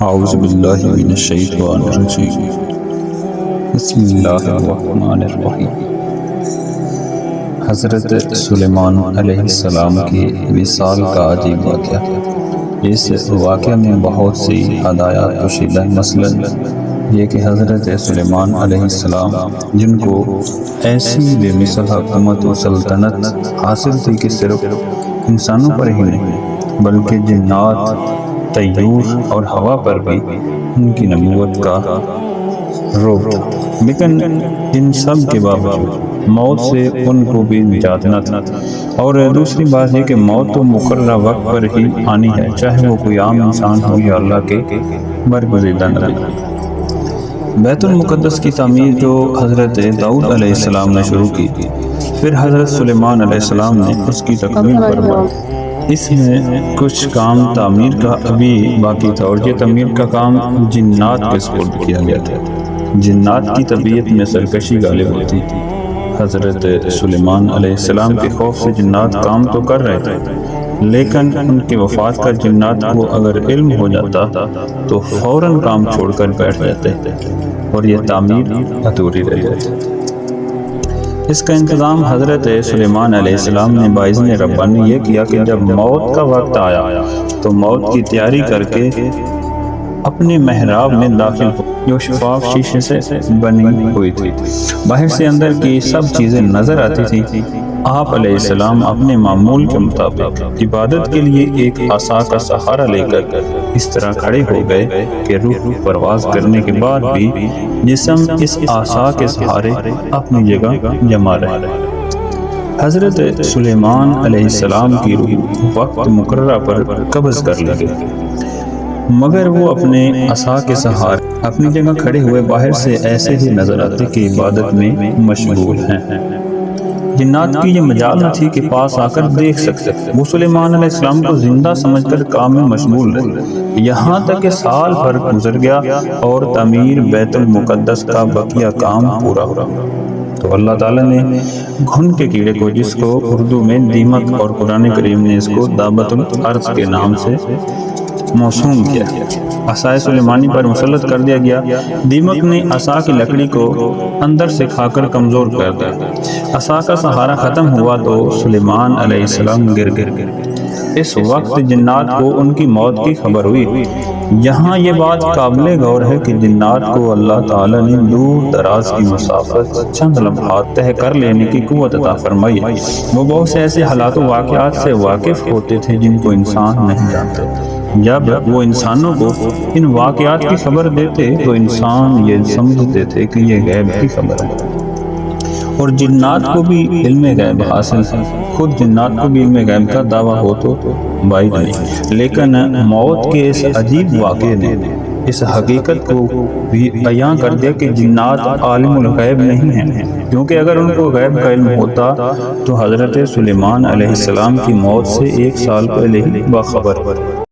اعوذ باللہ من الشیطان الرجیم بسم اللہ الرحمن الرحیم۔ حضرت سلیمان علیہ السلام کی وصال کا عجیب واقعہ۔ اس واقعہ میں بہت سی ہدایات پوشیدہ ہیں، مثلاً یہ کہ حضرت سلیمان علیہ السلام جن کو ایسی بے مثل حکومت و سلطنت حاصل تھی کہ صرف انسانوں پر ہی نہیں بلکہ جنات، طیور اور ہوا پر بھی ان کی نبوت کا روب تھا، لیکن ان سب کے باوجود موت سے ان کو بھی نجات نہ تھا۔ اور دوسری بات یہ کہ موت تو مقررہ وقت پر ہی آنی ہے، چاہے وہ کوئی عام انسان ہو یا اللہ کے برگزیدہ نبی۔ بیت المقدس کی تعمیر جو حضرت داؤد علیہ السلام نے شروع کی، پھر حضرت سلیمان علیہ السلام نے اس کی تکمیل فرمائی۔ اس میں کچھ کام تعمیر کا ابھی باقی تھا، اور یہ تعمیر کا کام جنات کے سپرد کیا گیا تھا۔ جنات کی طبیعت میں سرکشی غالب ہوتی تھی۔ حضرت سلیمان علیہ السلام کے خوف سے جنات کام تو کر رہے تھے، لیکن ان کے وفات کا جنات کو اگر علم ہو جاتا تو فوراً کام چھوڑ کر بیٹھ جاتے اور یہ تعمیر ادھوری رہ جاتی۔ اس کا انتظام حضرت سلیمان علیہ السلام نے باذن ربانی یہ کیا کہ جب موت کا وقت آیا تو موت کی تیاری کر کے اپنے محراب میں داخل ہو، جو شفاف شیشے سے بنی ہوئی تھی۔ باہر سے اندر کی سب چیزیں نظر آتی تھی۔ آپ علیہ السلام اپنے معمول کے مطابق عبادت کے لیے ایک عصا کا سہارا لے کر اس طرح کھڑے ہو گئے کہ روح پرواز کرنے کے بعد بھی جسم اس عصا کے سہارے اپنی جگہ جما رہے۔ حضرت سلیمان علیہ السلام کی روح وقت مقررہ پر قبض کر لی گئی، مگر وہ اپنے عصا کے سہارے اپنی جگہ کھڑے ہوئے باہر سے ایسے ہی نظر آتے کہ عبادت میں مشغول ہیں۔ جنات کی یہ مجال نہ تھی کہ پاس آ کر دیکھ سکتے، وہ سلیمان علیہ السلام کو زندہ سمجھ کر کام میں مشغول رہے، یہاں تک کہ سال بھر گزر گیا اور تعمیر بیت المقدس کا بقیہ کام پورا ہوا۔ تو اللہ تعالیٰ نے گھن کے کیڑے کو، جس کو اردو میں دیمک اور قرآن کریم نے اس کو دابۃ الارض کے نام سے موسوم کیا، عصائے سلیمانی پر مسلط کر دیا گیا۔ دیمک نے عصا کی لکڑی کو اندر سے کھا کر کمزور کر دیا۔ عصا کا سہارا ختم ہوا تو سلیمان علیہ السلام گر گئے۔ اس وقت جنات کو ان کی موت کی خبر ہوئی۔ یہاں یہ بات قابل غور ہے کہ جنات کو اللہ تعالیٰ نے دور دراز کی مسافت چند لمحات طے کر لینے کی قوت عطا فرمائی۔ وہ بہت سے ایسے حالات و واقعات سے واقف ہوتے تھے جن کو انسان نہیں جانتے۔ جب وہ انسانوں کو ان واقعات کی خبر دیتے تو انسان یہ سمجھتے تھے کہ یہ غیب کی خبر ہے، اور جنات کو بھی علم غیب حاصل ہے۔ خود جنات کو بھی علم غیب کا دعویٰ ہو تو بعید نہیں، لیکن موت کے اس عجیب واقعے نے اس حقیقت کو بھی بیاں کر دیا کہ جنات عالم الغیب نہیں ہیں، کیونکہ اگر ان کو غیب کا علم ہوتا تو حضرت سلیمان علیہ السلام کی موت سے 1 سال پہلے ہی باخبر